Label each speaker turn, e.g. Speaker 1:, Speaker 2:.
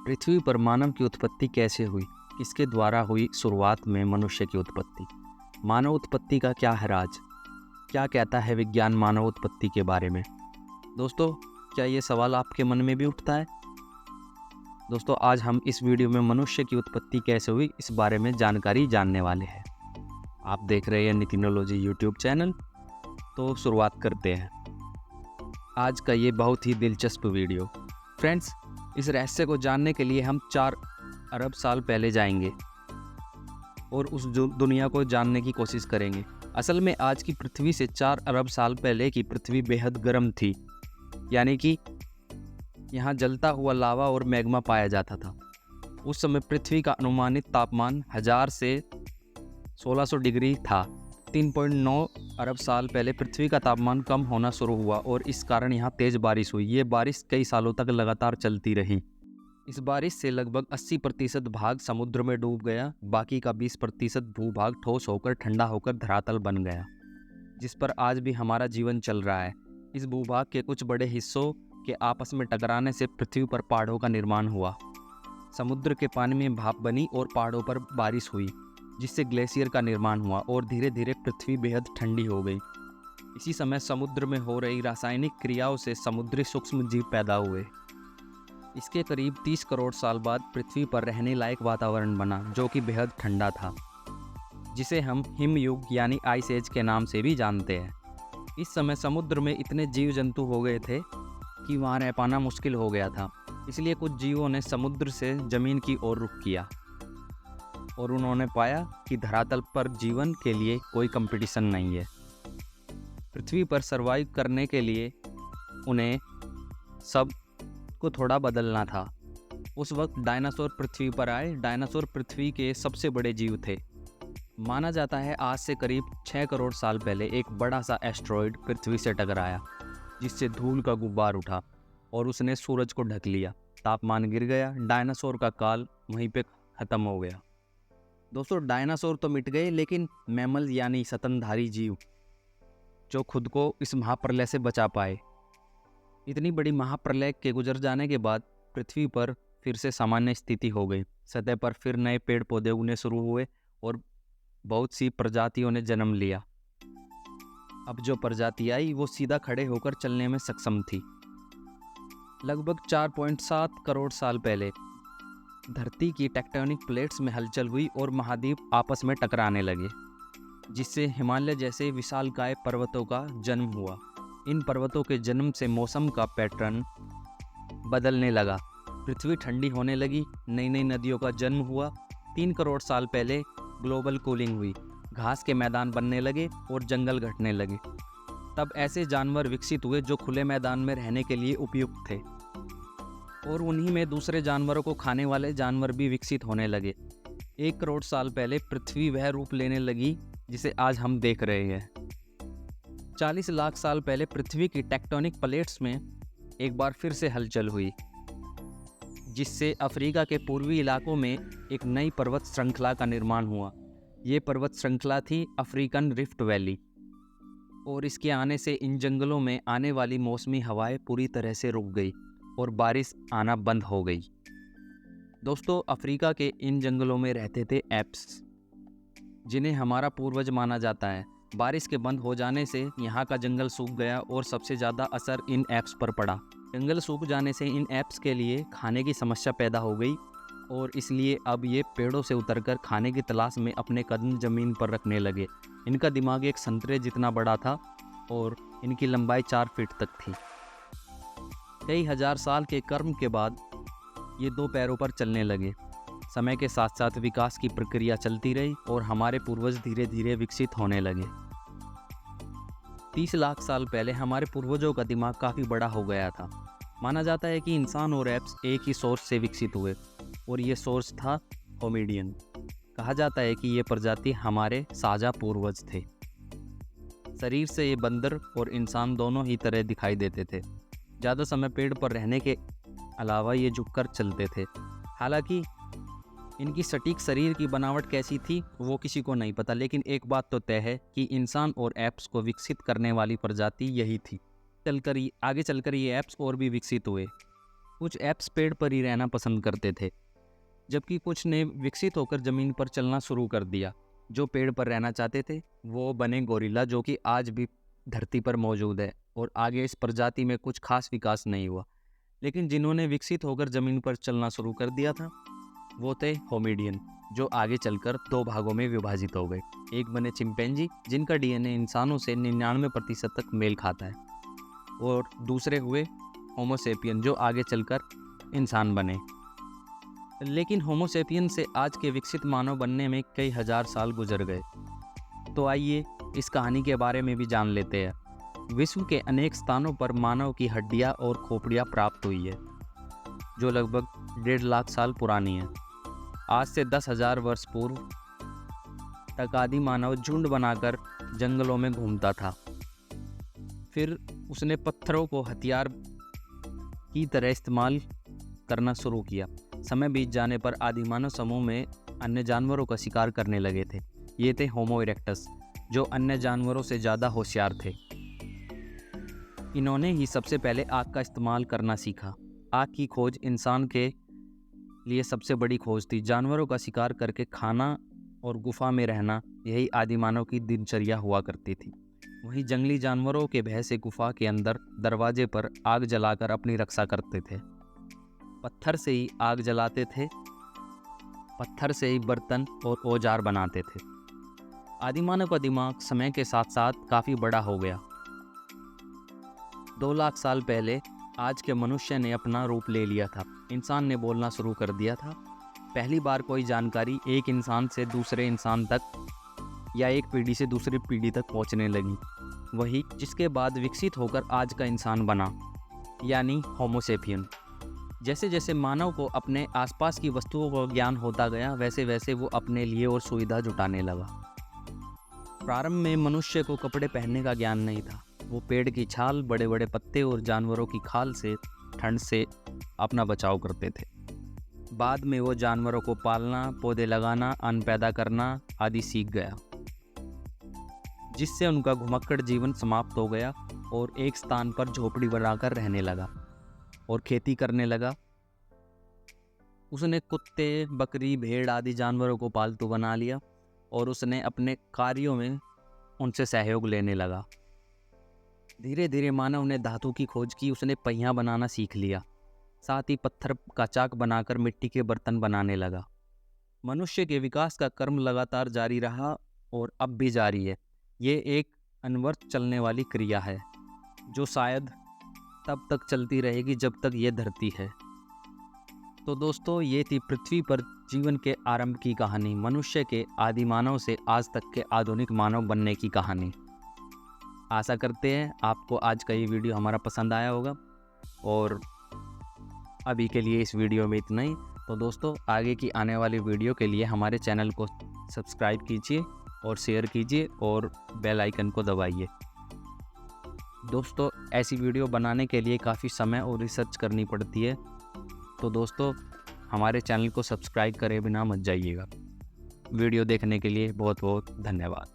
Speaker 1: पृथ्वी पर मानव की उत्पत्ति कैसे हुई? किसके द्वारा हुई शुरुआत में मनुष्य की उत्पत्ति? मानव उत्पत्ति का क्या है राज? क्या कहता है विज्ञान मानव उत्पत्ति के बारे में? दोस्तों, क्या ये सवाल आपके मन में भी उठता है? दोस्तों, आज हम इस वीडियो में मनुष्य की उत्पत्ति कैसे हुई इस बारे में जानकारी जानने वाले हैं। आप देख रहे हैं नितिनोलॉजी यूट्यूब चैनल। तो शुरुआत करते हैं आज का ये बहुत ही दिलचस्प वीडियो। फ्रेंड्स, इस रहस्य को जानने के लिए हम 4 अरब साल पहले जाएंगे और उस दुनिया को जानने की कोशिश करेंगे। असल में आज की पृथ्वी से 4 अरब साल पहले की पृथ्वी बेहद गर्म थी, यानी कि यहाँ जलता हुआ लावा और मैग्मा पाया जाता था। उस समय पृथ्वी का अनुमानित तापमान 1000 से 1600 डिग्री था। 3.9 अरब साल पहले पृथ्वी का तापमान कम होना शुरू हुआ और इस कारण यहाँ तेज बारिश हुई। ये बारिश कई सालों तक लगातार चलती रही। इस बारिश से लगभग 80% भाग समुद्र में डूब गया। बाकी का 20% भूभाग ठोस होकर ठंडा होकर धरातल बन गया, जिस पर आज भी हमारा जीवन चल रहा है। इस भूभाग के कुछ बड़े हिस्सों के आपस में टकराने से पृथ्वी पर पहाड़ों का निर्माण हुआ। समुद्र के पानी में भाप बनी और पहाड़ों पर बारिश हुई, जिससे ग्लेशियर का निर्माण हुआ और धीरे धीरे पृथ्वी बेहद ठंडी हो गई। इसी समय समुद्र में हो रही रासायनिक क्रियाओं से समुद्री सूक्ष्म जीव पैदा हुए। इसके करीब 30 करोड़ साल बाद पृथ्वी पर रहने लायक वातावरण बना, जो कि बेहद ठंडा था, जिसे हम हिमयुग यानी आइस एज के नाम से भी जानते हैं। इस समय समुद्र में इतने जीव जंतु हो गए थे कि वहाँ रह पाना मुश्किल हो गया था। इसलिए कुछ जीवों ने समुद्र से जमीन की ओर रुख किया और उन्होंने पाया कि धरातल पर जीवन के लिए कोई कंपटीशन नहीं है। पृथ्वी पर सरवाइव करने के लिए उन्हें सब को थोड़ा बदलना था। उस वक्त डायनासोर पृथ्वी पर आए। डायनासोर पृथ्वी के सबसे बड़े जीव थे। माना जाता है आज से करीब 6 करोड़ साल पहले एक बड़ा सा एस्ट्रॉयड पृथ्वी से टकराया, जिससे धूल का गुब्बार उठा और उसने सूरज को ढक लिया। तापमान गिर गया। डायनासोर का काल वहीं पे ख़त्म हो गया। दोस्तों, डायनासोर तो मिट गए, लेकिन मैमल यानी स्तनधारी जीव जो खुद को इस महाप्रलय से बचा पाए। इतनी बड़ी महाप्रलय के गुजर जाने के बाद पृथ्वी पर फिर से सामान्य स्थिति हो गई। सतह पर फिर नए पेड़ पौधे उगने शुरू हुए और बहुत सी प्रजातियों ने जन्म लिया। अब जो प्रजाति आई वो सीधा खड़े होकर चलने में सक्षम थी। लगभग 4.7 करोड़ साल पहले धरती की टेक्टोनिक प्लेट्स में हलचल हुई और महाद्वीप आपस में टकराने लगे, जिससे हिमालय जैसे विशालकाय पर्वतों का जन्म हुआ। इन पर्वतों के जन्म से मौसम का पैटर्न बदलने लगा। पृथ्वी ठंडी होने लगी। नई नई नदियों का जन्म हुआ। 3 करोड़ साल पहले ग्लोबल कूलिंग हुई। घास के मैदान बनने लगे और जंगल घटने लगे। तब ऐसे जानवर विकसित हुए जो खुले मैदान में रहने के लिए उपयुक्त थे, और उन्हीं में दूसरे जानवरों को खाने वाले जानवर भी विकसित होने लगे। 1 करोड़ साल पहले पृथ्वी वह रूप लेने लगी जिसे आज हम देख रहे हैं। 40 लाख साल पहले पृथ्वी की टेक्टोनिक प्लेट्स में एक बार फिर से हलचल हुई, जिससे अफ्रीका के पूर्वी इलाकों में एक नई पर्वत श्रृंखला का निर्माण हुआ। ये पर्वत श्रृंखला थी अफ्रीकन रिफ्ट वैली, और इसके आने से इन जंगलों में आने वाली मौसमी हवाएं पूरी तरह से रुक गई और बारिश आना बंद हो गई। दोस्तों, अफ्रीका के इन जंगलों में रहते थे एप्स, जिन्हें हमारा पूर्वज माना जाता है। बारिश के बंद हो जाने से यहाँ का जंगल सूख गया और सबसे ज़्यादा असर इन एप्स पर पड़ा। जंगल सूख जाने से इन एप्स के लिए खाने की समस्या पैदा हो गई, और इसलिए अब ये पेड़ों से उतरकर खाने की तलाश में अपने कदम ज़मीन पर रखने लगे। इनका दिमाग एक संतरे जितना बड़ा था और इनकी लंबाई 4 फीट तक थी। कई हजार साल के कर्म के बाद ये 2 पैरों पर चलने लगे। समय के साथ साथ विकास की प्रक्रिया चलती रही और हमारे पूर्वज धीरे धीरे विकसित होने लगे। 30 लाख साल पहले हमारे पूर्वजों का दिमाग काफ़ी बड़ा हो गया था। माना जाता है कि इंसान और एप्स एक ही सोर्स से विकसित हुए, और ये सोर्स था होमिडियन। कहा जाता है कि ये प्रजाति हमारे साझा पूर्वज थे। शरीर से ये बंदर और इंसान दोनों ही तरह दिखाई देते थे। ज़्यादा समय पेड़ पर रहने के अलावा ये झुककर चलते थे। हालांकि इनकी सटीक शरीर की बनावट कैसी थी वो किसी को नहीं पता, लेकिन एक बात तो तय है कि इंसान और एप्स को विकसित करने वाली प्रजाति यही थी। आगे चलकर ये एप्स और भी विकसित हुए। कुछ एप्स पेड़ पर ही रहना पसंद करते थे, जबकि कुछ ने विकसित होकर ज़मीन पर चलना शुरू कर दिया। जो पेड़ पर रहना चाहते थे वो बने गोरिल्ला, जो कि आज भी धरती पर मौजूद है और आगे इस प्रजाति में कुछ खास विकास नहीं हुआ। लेकिन जिन्होंने विकसित होकर ज़मीन पर चलना शुरू कर दिया था वो थे होमिडियन, जो आगे चलकर 2 भागों में विभाजित हो गए। एक बने चिंपैंजी, जिनका डीएनए इंसानों से 99% तक मेल खाता है, और दूसरे हुए होमोसेपियन, जो आगे चलकर इंसान बने। लेकिन होमोसेपियन से आज के विकसित मानव बनने में कई हजार साल गुजर गए। तो आइए इस कहानी के बारे में भी जान लेते हैं। विश्व के अनेक स्थानों पर मानव की हड्डियां और खोपड़ियां प्राप्त हुई है, जो लगभग 1.5 लाख साल पुरानी है। आज से 10,000 वर्ष पूर्व तक आदि मानव झुंड बनाकर जंगलों में घूमता था। फिर उसने पत्थरों को हथियार की तरह इस्तेमाल करना शुरू किया। समय बीत जाने पर आदिमानव समूह में अन्य जानवरों का शिकार करने लगे थे। ये थे होमो इरेक्टस, जो अन्य जानवरों से ज़्यादा होशियार थे। इन्होंने ही सबसे पहले आग का इस्तेमाल करना सीखा। आग की खोज इंसान के लिए सबसे बड़ी खोज थी। जानवरों का शिकार करके खाना और गुफा में रहना, यही आदिमानव की दिनचर्या हुआ करती थी। वहीं जंगली जानवरों के भय से गुफा के अंदर दरवाजे पर आग जलाकर अपनी रक्षा करते थे। पत्थर से ही आग जलाते थे, पत्थर से ही बर्तन और औजार बनाते थे। आदिमानव का दिमाग समय के साथ साथ काफ़ी बड़ा हो गया। 2 लाख साल पहले आज के मनुष्य ने अपना रूप ले लिया था। इंसान ने बोलना शुरू कर दिया था। पहली बार कोई जानकारी एक इंसान से दूसरे इंसान तक या एक पीढ़ी से दूसरी पीढ़ी तक पहुंचने लगी, वही जिसके बाद विकसित होकर आज का इंसान बना, यानी होमोसेपियन। जैसे जैसे मानव को अपने आसपास की वस्तुओं का ज्ञान होता गया, वैसे वैसे वो अपने लिए और सुविधा जुटाने लगा। प्रारंभ में मनुष्य को कपड़े पहनने का ज्ञान नहीं था। वो पेड़ की छाल, बड़े बड़े पत्ते और जानवरों की खाल से ठंड से अपना बचाव करते थे। बाद में वो जानवरों को पालना, पौधे लगाना, अन्न पैदा करना आदि सीख गया, जिससे उनका घुमक्कड़ जीवन समाप्त हो गया और एक स्थान पर झोपड़ी बनाकर रहने लगा और खेती करने लगा। उसने कुत्ते, बकरी, भेड़ आदि जानवरों को पालतू बना लिया और उसने अपने कार्यों में उनसे सहयोग लेने लगा। धीरे धीरे मानव ने धातु की खोज की। उसने पहिया बनाना सीख लिया, साथ ही पत्थर का चाक बनाकर मिट्टी के बर्तन बनाने लगा। मनुष्य के विकास का क्रम लगातार जारी रहा और अब भी जारी है। ये एक अनवरत चलने वाली क्रिया है, जो शायद तब तक चलती रहेगी जब तक ये धरती है। तो दोस्तों, ये थी पृथ्वी पर जीवन के आरंभ की कहानी, मनुष्य के आदि मानव से आज तक के आधुनिक मानव बनने की कहानी। आशा करते हैं आपको आज का ये वीडियो हमारा पसंद आया होगा, और अभी के लिए इस वीडियो में इतना ही। तो दोस्तों, आगे की आने वाली वीडियो के लिए हमारे चैनल को सब्सक्राइब कीजिए और शेयर कीजिए और बेल आइकन को दबाइए। दोस्तों, ऐसी वीडियो बनाने के लिए काफ़ी समय और रिसर्च करनी पड़ती है, तो दोस्तों हमारे चैनल को सब्सक्राइब करे बिना मत जाइएगा। वीडियो देखने के लिए बहुत बहुत धन्यवाद।